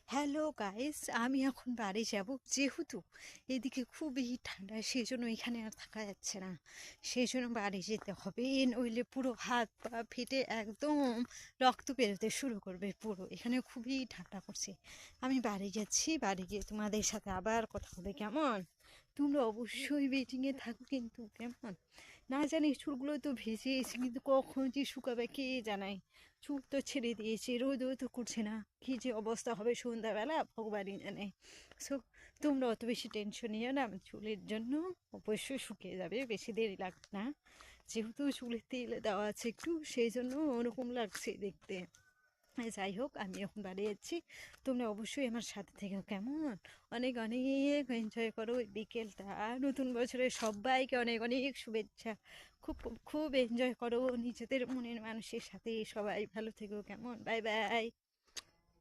Hello guys, আমি এখন বাড়ি যাব। যেহেতু এদিকে খুবই ঠান্ডা, সেই জন্য এখানে আর থাকা যাচ্ছে না। সেই জন্য বাড়ি যেতে হবে, নইলে পুরো হাত পা ফেটে একদম রক্ত বেরোতে শুরু করবে। পুরো এখানে খুবই ঠান্ডা করছে। আমি বাড়ি যাচ্ছি, বাড়ি গিয়ে তোমাদের সাথে আবার কথা হবে, কেমন? তোমরা অবশ্যই ওয়েটিংয়ে থাকো কিন্তু, কেমন? না জানি, চুলগুলো তো ভেজে এসে, কিন্তু কখন যে শুকাবে কে জানায়। চুল তো ছেড়ে দিয়েছে, রোদও তো করছে না। কী যে অবস্থা হবে সন্ধ্যাবেলা ভগবানই জানে। সো তোমরা অত বেশি টেনশন নিও না, আমার চুলের জন্য অবশ্যই শুকিয়ে যাবে, বেশি দেরি লাগবে না। যেহেতু চুলের তেল দেওয়া আছে একটু, সেই জন্য ওরকম লাগছে দেখতে। যাই হোক, আমি এখন বাড়ি যাচ্ছি। তোমরা অবশ্যই আমার সাথে থেকো, কেমন? অনেক অনেক এনজয় করো এই বিকেলটা। নতুন বছরের সবাইকে অনেক অনেক শুভেচ্ছা। খুব খুব এনজয় করো নিজেদের মনের মানুষের সাথে। সবাই ভালো থেকো, কেমন? Bye bye.